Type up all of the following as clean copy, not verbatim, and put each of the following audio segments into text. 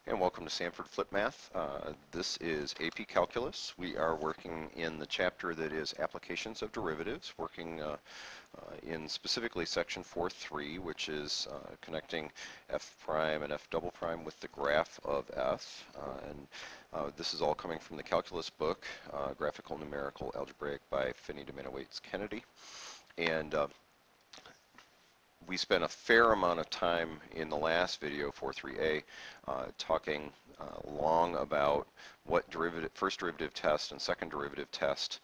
And welcome to SanfordFlipMath. This is AP Calculus. We are working in the chapter that is Applications of Derivatives, working in specifically section 4.3, which is connecting f prime and f double prime with the graph of f. This is all coming from the calculus book, Graphical, Numerical, Algebraic by Finney, Demana, Kennedy. And we spent a fair amount of time in the last video, 4.3a, talking long about what first derivative test and second derivative test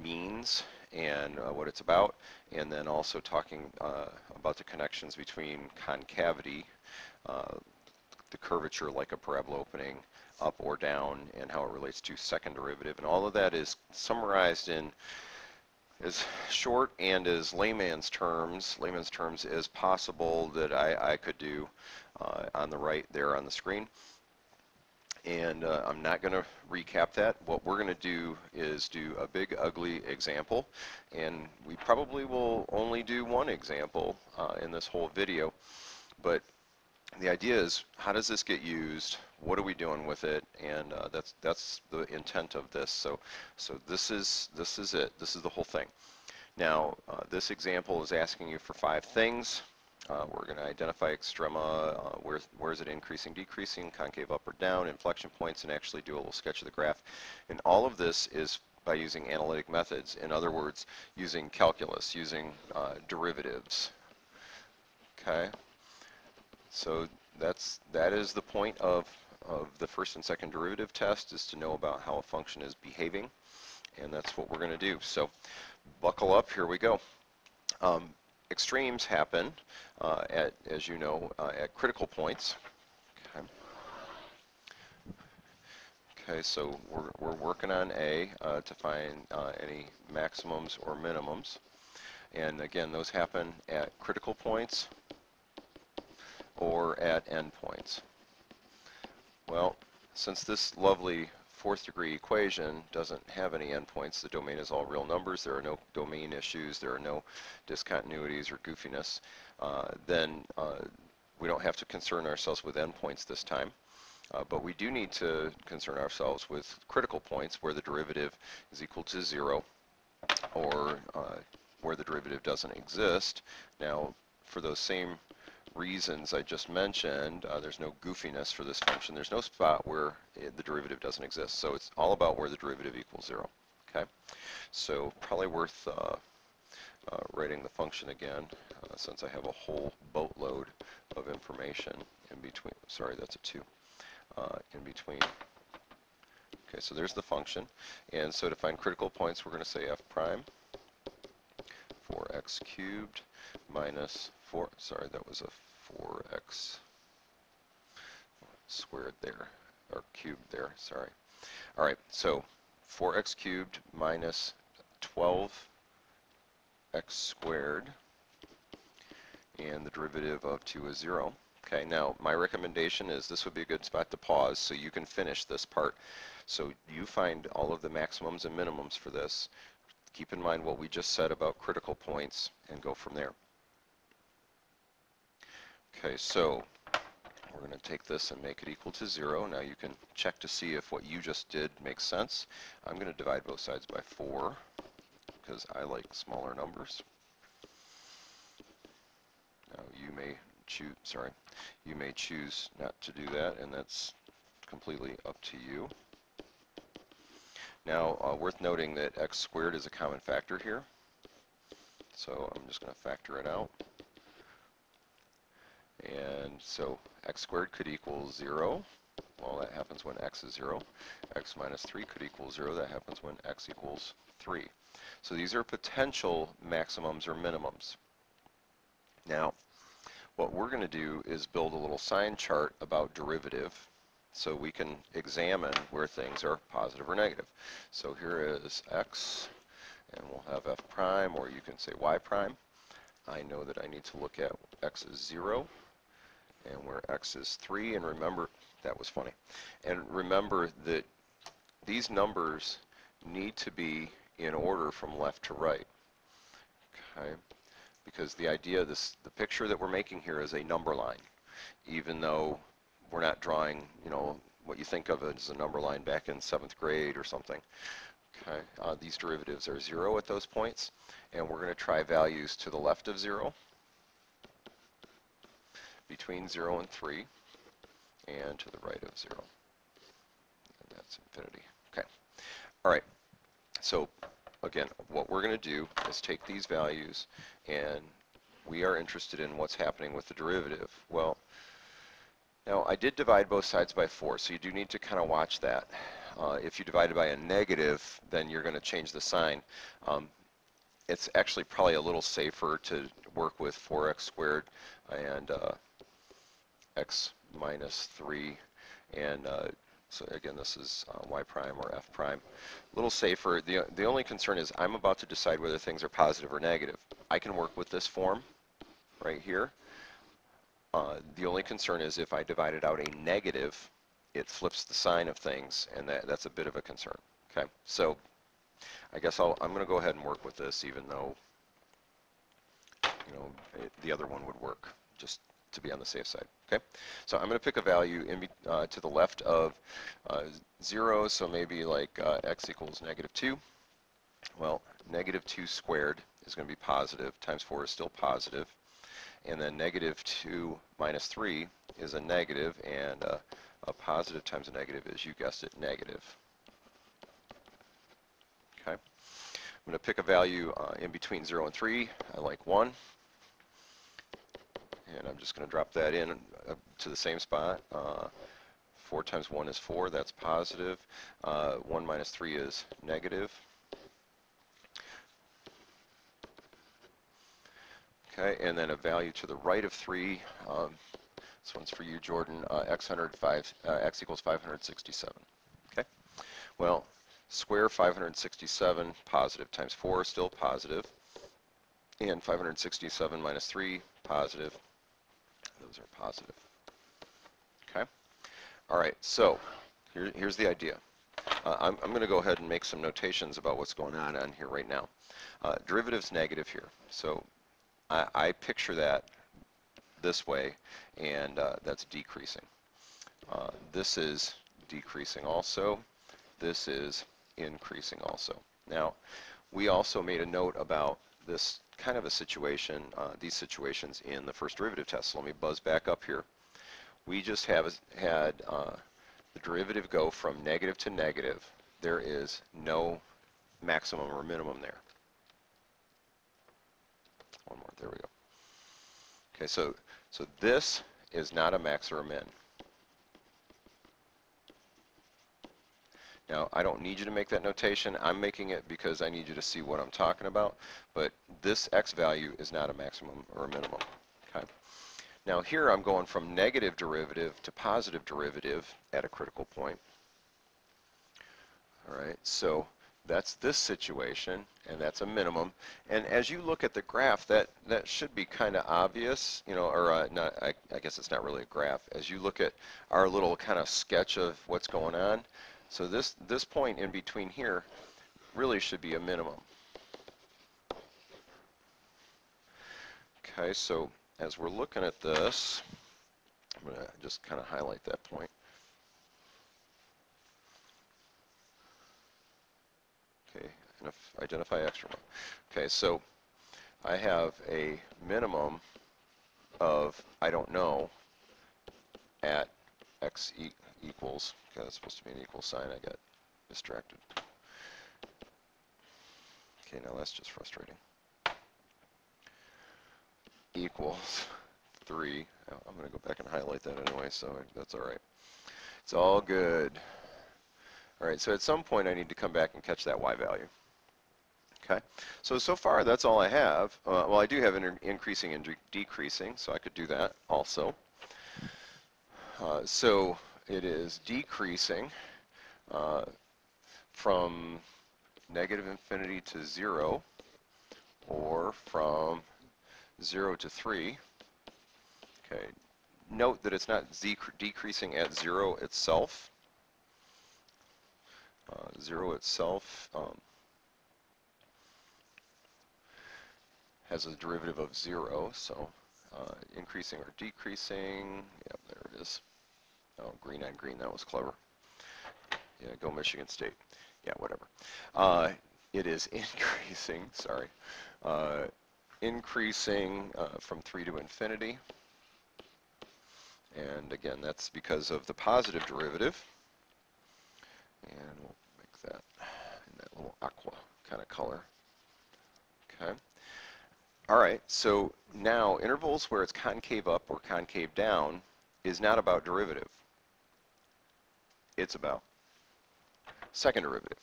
means and what it's about, and then also talking about the connections between concavity, the curvature like a parabola opening, up or down, and how it relates to second derivative. And all of that is summarized in as short and as layman's terms as possible that I could do on the right there on the screen. And I'm not going to recap that. What we're going to do is do a big ugly example, and we probably will only do one example in this whole video. But the idea is, how does this get used? What are we doing with it? And that's the intent of this. So this is it. This is the whole thing. Now, this example is asking you for 5 things. We're going to identify extrema, where is it increasing, decreasing, concave up or down, inflection points, and actually do a little sketch of the graph. And all of this is by using analytic methods. In other words, using calculus, using derivatives. Okay. So that is the point of the first and second derivative test, is to know about how a function is behaving, and that's what we're going to do. So buckle up, here we go. Extremes happen as you know, at critical points. Okay, so we're working on A to find any maximums or minimums, and again, those happen at critical points or at endpoints. Well, since this lovely 4th degree equation doesn't have any endpoints, the domain is all real numbers, there are no domain issues, there are no discontinuities or goofiness, then we don't have to concern ourselves with endpoints this time. But we do need to concern ourselves with critical points where the derivative is equal to 0, or where the derivative doesn't exist. Now, for those same reasons I just mentioned, there's no goofiness for this function. There's no spot where the derivative doesn't exist. So it's all about where the derivative equals 0. Okay, so probably worth writing the function again, since I have a whole boatload of information in between. Sorry, that's a 2 in between. Okay, so there's the function, and so to find critical points, we're going to say f prime 4x cubed minus 4. Sorry, that was a 4x squared there, or cubed there, sorry. All right, so 4x cubed minus 12x squared, and the derivative of 2 is 0. Okay, now my recommendation is this would be a good spot to pause so you can finish this part. So you find all of the maximums and minimums for this. Keep in mind what we just said about critical points and go from there. Okay, so we're going to take this and make it equal to 0. Now you can check to see if what you just did makes sense. I'm going to divide both sides by 4 because I like smaller numbers. Now you may choose not to do that, and that's completely up to you. Now, worth noting that x squared is a common factor here, so I'm just going to factor it out. And so x squared could equal 0. Well, that happens when x is 0. X minus 3 could equal 0. That happens when x equals 3. So these are potential maximums or minimums. Now, what we're going to do is build a little sign chart about derivative so we can examine where things are positive or negative. So here is x, and we'll have f prime, or you can say y prime. I know that I need to look at x is 0, and where x is 3, and remember, that was funny. And remember that these numbers need to be in order from left to right. Okay, because the idea, the picture that we're making here is a number line, even though we're not drawing, you know, what you think of as a number line back in 7th grade or something. Okay, these derivatives are 0 at those points, and we're going to try values to the left of 0, between 0 and 3, and to the right of 0. And that's infinity. Okay. All right. So again, what we're going to do is take these values, and we are interested in what's happening with the derivative. Well, now I did divide both sides by 4, so you do need to kind of watch that. If you divide it by a negative, then you're going to change the sign. It's actually probably a little safer to work with 4x squared and x minus 3, and so again, this is y prime or f prime. A little safer. The only concern is I'm about to decide whether things are positive or negative. I can work with this form right here. The only concern is if I divide it out a negative, it flips the sign of things, and that's a bit of a concern. Okay, so I guess I'm going to go ahead and work with this, even though, you know, the other one would work, just to be on the safe side. Okay, so I'm going to pick a value to the left of 0, so maybe like x equals -2. Well, -2 squared is going to be positive, times 4 is still positive, and then -2 minus 3 is a negative, and a positive times a negative is, you guessed it, negative. Okay, I'm going to pick a value in between 0 and 3. I like 1. And I'm just going to drop that in to the same spot. 4 times 1 is 4, that's positive. 1 minus 3 is negative. Okay, and then a value to the right of 3. This one's for you, Jordan. X equals 567. Okay, well, square 567, positive, times 4, still positive. And 567 minus 3, positive. Those are positive. Okay. All right. So here's the idea. I'm going to go ahead and make some notations about what's going on here right now. Derivative's negative here, so I picture that this way, and that's decreasing. This is decreasing also. This is increasing also. Now, we also made a note about this kind of a situation, these situations in the first derivative test. So let me buzz back up here. We just had the derivative go from negative to negative. There is no maximum or minimum there. One more, there we go. Okay, so this is not a max or a min. Now, I don't need you to make that notation. I'm making it because I need you to see what I'm talking about. But this x value is not a maximum or a minimum. Okay. Now here I'm going from negative derivative to positive derivative at a critical point. All right. So that's this situation, and that's a minimum. And as you look at the graph, that should be kind of obvious, you know, or not. I guess it's not really a graph. As you look at our little kind of sketch of what's going on. So this point in between here really should be a minimum. Okay, so as we're looking at this, I'm going to just kind of highlight that point. Okay, and identify extra. Okay, so I have a minimum of I don't know at x equals, okay, that's supposed to be an equal sign, I got distracted. Okay, now that's just frustrating. Equals 3. I'm going to go back and highlight that anyway, so that's all right. It's all good. All right, so at some point I need to come back and catch that y value. Okay, so far that's all I have. Well, I do have increasing and decreasing, so I could do that also. So it is decreasing from negative infinity to 0, or from 0 to 3. Okay. Note that it's not decreasing at 0 itself. 0 itself has a derivative of 0, so increasing or decreasing. Yep, there it is. Oh, green on green, that was clever. Yeah, go Michigan State. Yeah, whatever. It is increasing, sorry, increasing from 3 to infinity. And again, that's because of the positive derivative. And we'll make that in that little aqua kind of color. Okay. All right, so now intervals where it's concave up or concave down is not about derivative. It's about second derivative.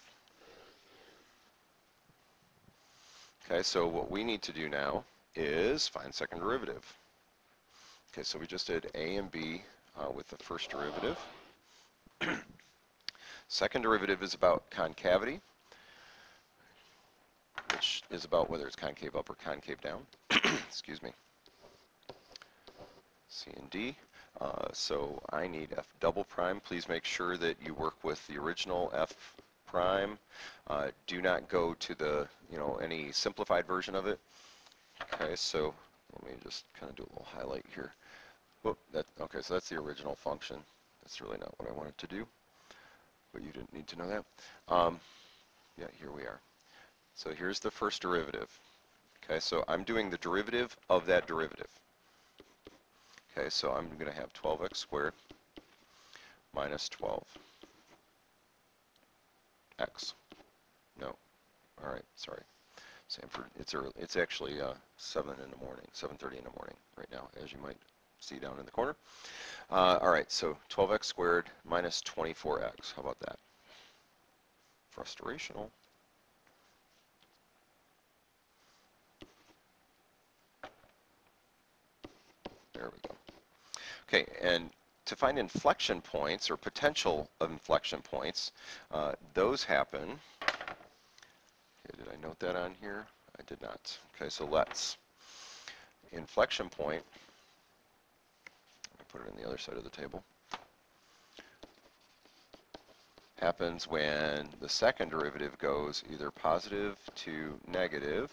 Okay, so what we need to do now is find second derivative. Okay, so we just did a and b with the first derivative. Second derivative is about concavity, which is about whether it's concave up or concave down. Excuse me. C and D. So I need f double prime. Please make sure that you work with the original f prime. Do not go to the, any simplified version of it. Okay, so let me just kind of do a little highlight here. Whoop, okay, so that's the original function. That's really not what I wanted to do, but you didn't need to know that. Yeah, here we are. So here's the first derivative. Okay, so I'm doing the derivative of that derivative. Okay, so I'm going to have 12x squared minus 12x. No, all right, sorry. Sanford, it's early. It's actually 7 in the morning, 7:30 in the morning right now, as you might see down in the corner. All right, so 12x squared minus 24x. How about that? Frustrational. There we go. Okay, and to find inflection points or potential of inflection points, those happen. Okay, did I note that on here? I did not. Okay, so let's. Inflection point, I'll put it on the other side of the table, happens when the second derivative goes either positive to negative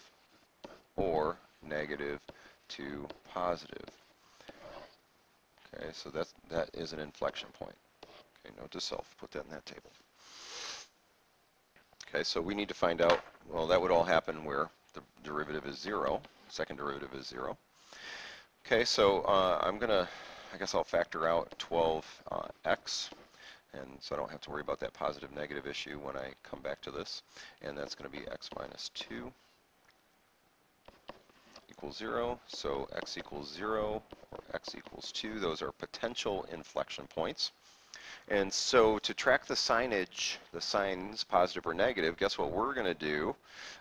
or negative to positive. Okay, so that is an inflection point. Okay, note to self, put that in that table. Okay, so we need to find out, well, that would all happen where the derivative is 0, second derivative is 0. Okay, so I guess I'll factor out 12x, and so I don't have to worry about that positive negative issue when I come back to this, and that's going to be x minus 2 equals 0, so x equals 0 or x equals 2, those are potential inflection points. And so to track the signage, the signs positive or negative, guess what we're going to do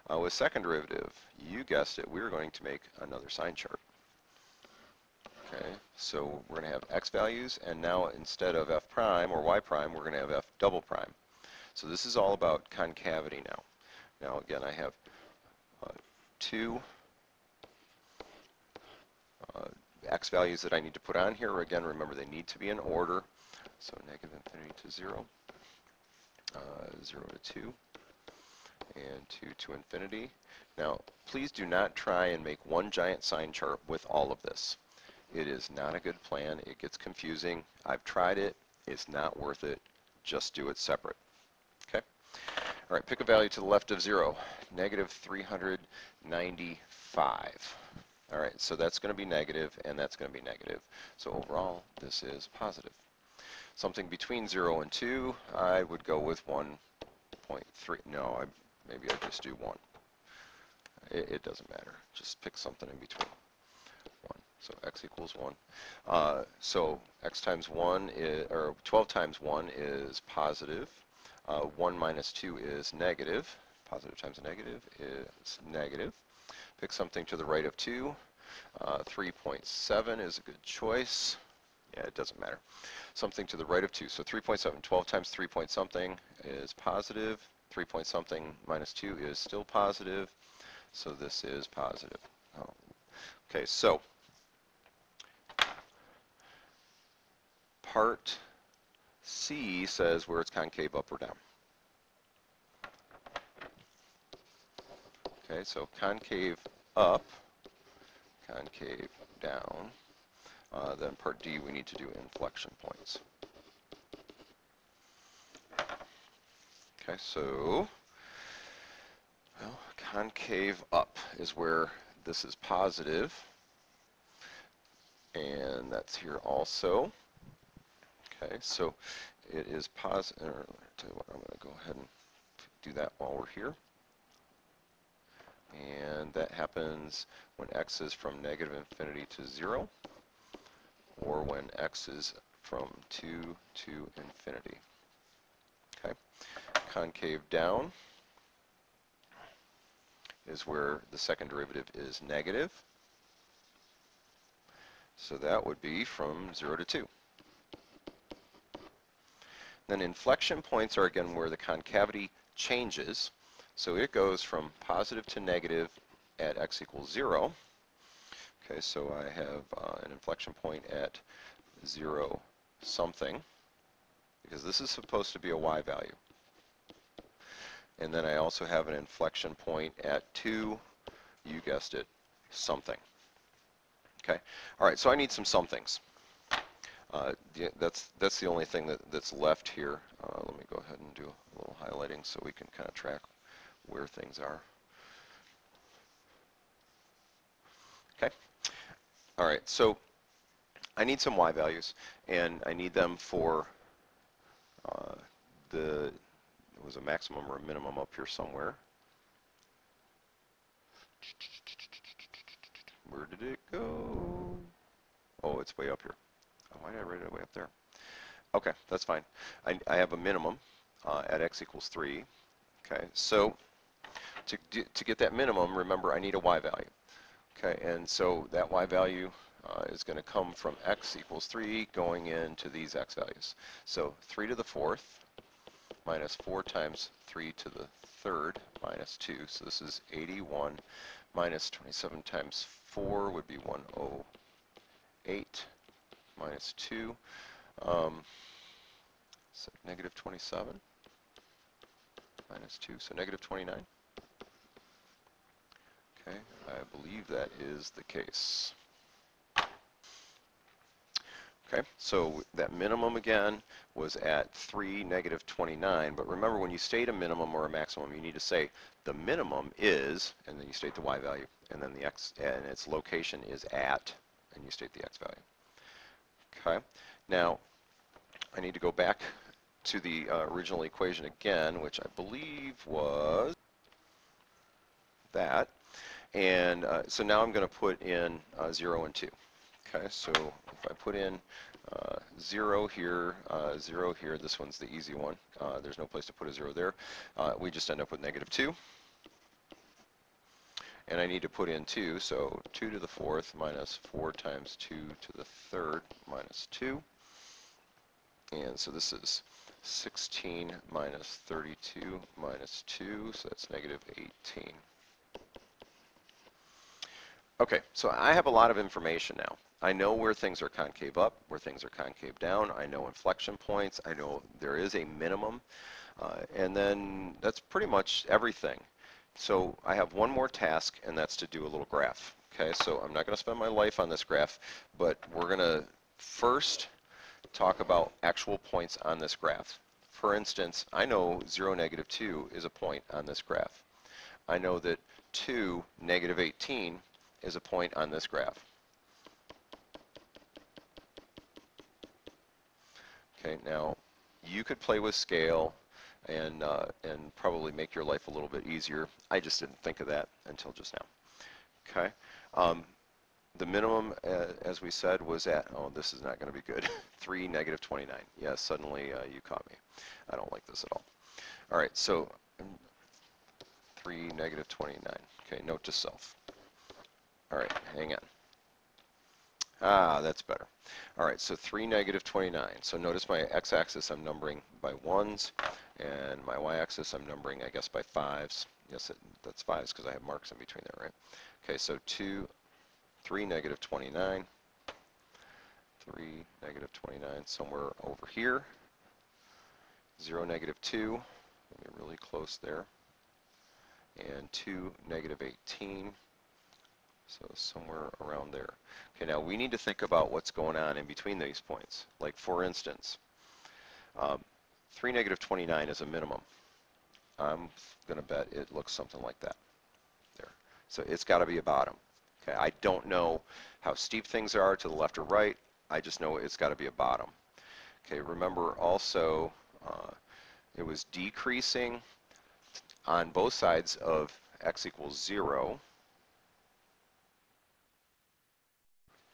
with second derivative? You guessed it, we're going to make another sign chart. Okay, so we're going to have x values, and now instead of f prime or y prime, we're going to have f double prime. So this is all about concavity now. Now again, I have two x values that I need to put on here. Again, remember they need to be in order. So negative infinity to 0, 0 to 2, and 2 to infinity. Now, please do not try and make one giant sign chart with all of this. It is not a good plan. It gets confusing. I've tried it. It's not worth it. Just do it separate. Okay? All right, pick a value to the left of 0, negative 395. All right, so that's going to be negative, and that's going to be negative. So overall, this is positive. Something between 0 and 2, I would go with 1.3. No, maybe I just do 1. It doesn't matter. Just pick something in between. 1. So x equals 1. So x times 1 is, or 12 times 1 is positive. 1 minus 2 is negative. Positive times a negative is negative. Pick something to the right of 2. 3.7 is a good choice. Yeah, it doesn't matter. Something to the right of 2. So 3.7, 12 times 3 point something is positive. 3 point something minus 2 is still positive. So this is positive. Oh. Okay, so part C says where it's concave up or down. Okay, so concave up, concave down. Then part D, we need to do inflection points. Okay, so well, concave up is where this is positive, and that's here also. Okay, so it is positive. I'll tell you what, I'm going to go ahead and do that while we're here. And that happens when x is from negative infinity to 0, or when x is from 2 to infinity. Okay, concave down is where the second derivative is negative. So that would be from 0 to 2. Then inflection points are again where the concavity changes. So it goes from positive to negative at x equals 0. Okay, so I have an inflection point at 0 something, because this is supposed to be a y value. And then I also have an inflection point at 2, you guessed it, something. Okay, all right, so I need some somethings. That's the only thing that's left here. Let me go ahead and do a little highlighting so we can kind of track where things are. Okay, all right, so I need some y values, and I need them for there was a maximum or a minimum up here somewhere. Where did it go? Oh, it's way up here. Oh, why did I write it way up there? Okay, that's fine. I have a minimum at x equals 3. Okay, so to get that minimum, remember I need a y value. Okay, and so that y value is going to come from x equals 3 going into these x values. So 3 to the 4th minus 4 times 3 to the 3rd minus 2. So this is 81 minus 27 times 4 would be 108 minus 2. So negative 27 minus 2, so negative 29. Okay, I believe that is the case. Okay, so that minimum again was at 3, negative 29, but remember when you state a minimum or a maximum, you need to say the minimum is, and then you state the y value, and then the x, and its location is at, and you state the x value. Okay, now I need to go back to the original equation again, which I believe was that, and so now I'm going to put in 0 and 2. Okay, so if I put in 0 here, 0 here, this one's the easy one. There's no place to put a 0 there. We just end up with negative 2. And I need to put in 2, so 2 to the 4th minus 4 times 2 to the 3rd minus 2. And so this is 16 minus 32 minus 2, so that's negative 18. Okay, so I have a lot of information now. I know where things are concave up, where things are concave down. I know inflection points. I know there is a minimum. And then that's pretty much everything. So I have one more task, and that's to do a little graph. Okay, so I'm not going to spend my life on this graph, but we're going to first talk about actual points on this graph. For instance, I know 0, negative 2 is a point on this graph. I know that 2, negative 18 is a point on this graph. Okay, now you could play with scale and probably make your life a little bit easier. I just didn't think of that until just now. Okay, the minimum, as we said, was at, oh, this is not going to be good, 3, negative 29. Yes, suddenly you caught me. I don't like this at all. All right, so 3, negative 29. Okay, note to self. All right, hang on. Ah, that's better. All right, so 3, negative 29. So notice my x-axis I'm numbering by 1s, and my y-axis I'm numbering, I guess, by 5s. Yes, that's 5s because I have marks in between there, right? Okay, so 3, negative 29. 3, negative 29, somewhere over here. 0, negative 2. Let me really close there. And 2, negative 18. So somewhere around there. Okay, now we need to think about what's going on in between these points. Like for instance, 3, negative 29 is a minimum. I'm going to bet it looks something like that there. So it's got to be a bottom. Okay, I don't know how steep things are to the left or right. I just know it's got to be a bottom. Okay, remember also it was decreasing on both sides of x equals 0.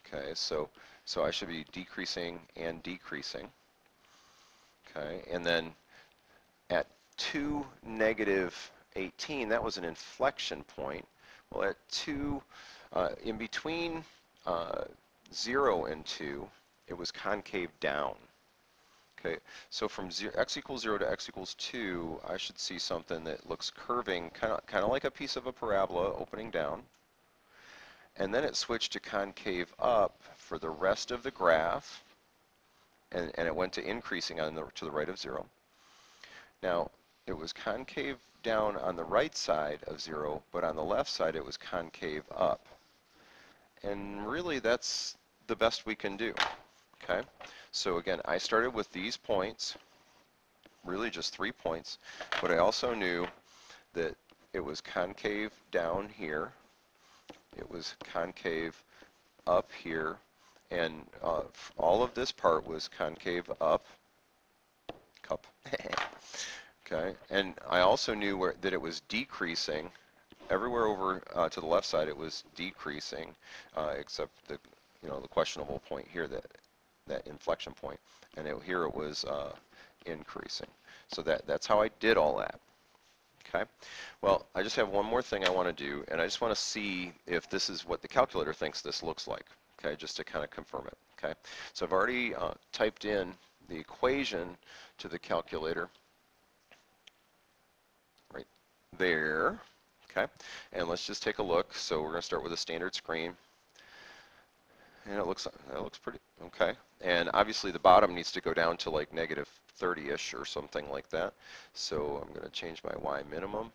Okay, so I should be decreasing and decreasing. Okay, and then at 2, -18, that was an inflection point. Well, at 2, in between 0 and 2, it was concave down. Okay, so from x equals 0 to x equals 2, I should see something that looks curving, kind of like a piece of a parabola opening down. And then it switched to concave up for the rest of the graph, and it went to increasing to the right of 0. Now, it was concave down on the right side of 0, but on the left side it was concave up. And really that's the best we can do. Okay, so again, I started with these points, really just 3 points, but I also knew that it was concave down here, it was concave up here, and all of this part was concave up, okay, and I also knew that it was decreasing. Everywhere over to the left side it was decreasing, except the the questionable point here, that inflection point, and here it was increasing. So that's how I did all that. Okay. Well, I just have one more thing I want to do, and I just want to see if this is what the calculator thinks this looks like. Okay, just to kind of confirm it. Okay. So I've already typed in the equation to the calculator right there. Okay. And let's just take a look. So we're going to start with a standard screen. And it looks pretty okay. And obviously the bottom needs to go down to like -30-ish or something like that. So I'm going to change my y minimum.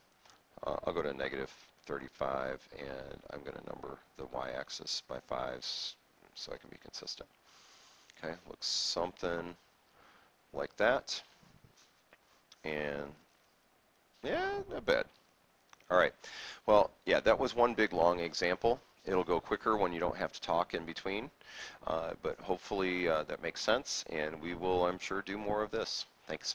I'll go to -35, and I'm going to number the y-axis by 5s so I can be consistent. Okay, looks something like that. And yeah, not bad. All right. Well, yeah, that was one big long example. It'll go quicker when you don't have to talk in between, but hopefully that makes sense, and we will, I'm sure, do more of this. Thanks.